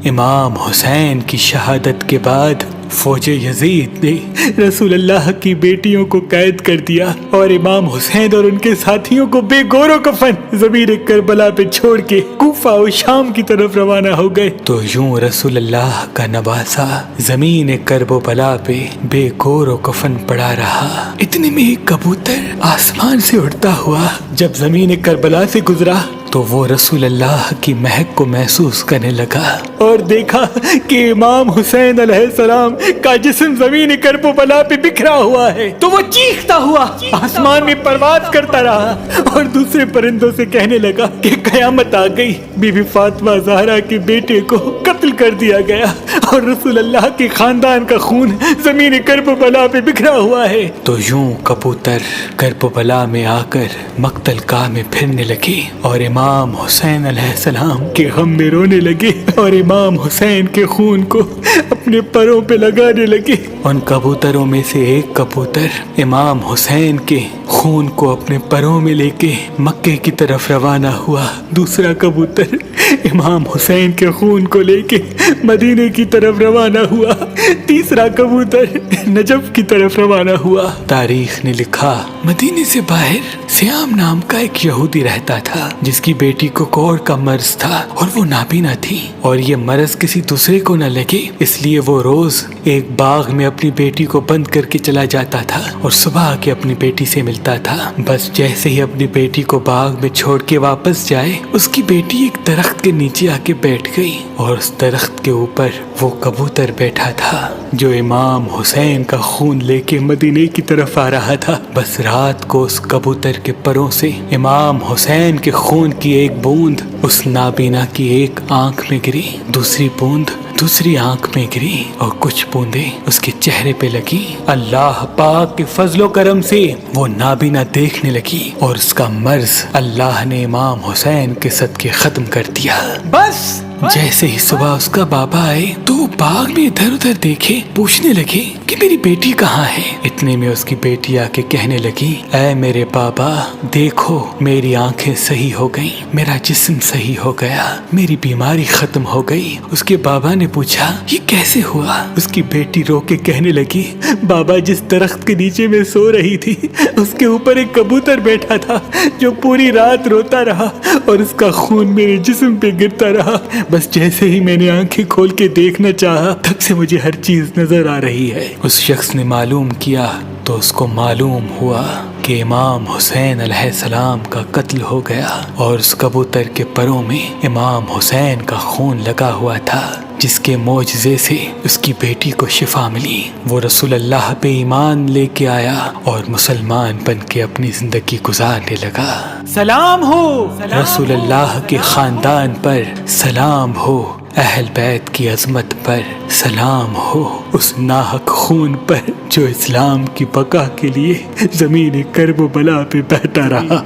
امام حسین کی شہادت کے بعد فوج یزید نے رسول اللہ کی بیٹیوں کو قید کر دیا اور امام حسین اور ان کے ساتھیوں کو بے گور و کفن زمین کربلا پہ چھوڑ کے کوفہ و شام کی طرف روانہ ہو گئے۔ تو یوں رسول اللہ کا نواسا زمین کرب و بلا پہ بے گور و کفن پڑا رہا۔ اتنے میں ایک کبوتر آسمان سے اڑتا ہوا جب زمین کربلا سے گزرا تو وہ رسول اللہ کی مہک کو محسوس کرنے لگا اور دیکھا کہ امام حسین علیہ السلام کا جسم زمین کرب و بلا پہ بکھرا ہوا ہے۔ تو وہ چیختا ہوا آسمان میں پرواز کرتا رہا اور دوسرے پرندوں سے کہنے لگا کہ قیامت آ گئی، بی بی فاطمہ زہرا کے بیٹے کو قتل کر دیا گیا اور رسول اللہ کے خاندان کا خون زمین کرب و بلا پہ بکھرا ہوا ہے۔ تو یوں کبوتر کرب و بلا میں آ کر مقتل گاہ میں پھرنے لگے اور امام حسین علیہ السلام کے غم میں رونے لگے اور امام حسین کے خون کو اپنے پروں پہ لگانے لگے۔ ان کبوتروں میں سے ایک کبوتر امام حسین کے خون کو اپنے پروں میں لے کے مکے کی طرف روانہ ہوا، دوسرا کبوتر امام حسین کے خون کو لے کے مدینے کی طرف روانہ ہوا، تیسرا کبوتر نجف کی طرف روانہ ہوا۔ تاریخ نے لکھا مدینے سے باہر سیام نام کا ایک یہودی رہتا تھا جس کی بیٹی کو کوڑ کا مرض تھا اور وہ نابینا تھی، اور یہ مرض کسی دوسرے کو نہ لگے اس لیے وہ روز ایک باغ میں اپنی بیٹی کو بند کر کے چلا جاتا تھا اور صبح آ کے اپنی بیٹی سے ملتا تھا۔ بس جیسے ہی اپنی بیٹی کو باغ میں چھوڑ کے واپس جائے اس کی بیٹی ایک درخت کے نیچے آ کے بیٹھ گئی اور اس درخت کے اوپر وہ کبوتر بیٹھا تھا جو امام حسین کا خون لے کے مدینے کی طرف آ رہا تھا۔ بس رات کو اس کبوتر کے پروں سے امام حسین کے خون کی ایک بوند اس نابینا کی ایک آنکھ میں گری، دوسری بوند دوسری آنکھ میں گری اور کچھ بوندیں اس کے چہرے پہ لگی۔ اللہ پاک کے فضل و کرم سے وہ نابینا دیکھنے لگی اور اس کا مرض اللہ نے امام حسین کے صدقے ختم کر دیا۔ بس جیسے ہی صبح اس کا بابا آئے تو وہ باغ میں ادھر ادھر دیکھے، پوچھنے لگے کہ میری بیٹی کہاں ہے۔ اتنے میں اس کی بیٹی آ کے کہنے لگی اے میرے بابا دیکھو میری آنکھیں صحیح ہو گئیں، میرا جسم صحیح ہو گیا، میری بیماری ختم ہو گئی۔ اس کے بابا نے پوچھا یہ کیسے ہوا؟ اس کی بیٹی رو کے کہنے لگی بابا جس درخت کے نیچے میں سو رہی تھی اس کے اوپر ایک کبوتر بیٹھا تھا جو پوری رات روتا رہا اور اس کا خون میرے جسم پہ گرتا رہا۔ بس جیسے ہی میں نے آنکھیں کھول کے دیکھنا چاہا تب سے مجھے ہر چیز نظر آ رہی ہے۔ اس شخص نے معلوم کیا تو اس کو معلوم ہوا کہ امام حسین علیہ السلام کا قتل ہو گیا اور اس کبوتر کے پروں میں امام حسین کا خون لگا ہوا تھا جس کے معجزے سے اس کی بیٹی کو شفا ملی۔ وہ رسول اللہ پہ ایمان لے کے آیا اور مسلمان بن کے اپنی زندگی گزارنے لگا۔ سلام ہو رسول اللہ کے خاندان پر، سلام ہو اہل بیت کی عظمت پر، سلام ہو اس ناحق خون پر جو اسلام کی بقا کے لیے زمین کرب و بلا پہ بہتا رہا۔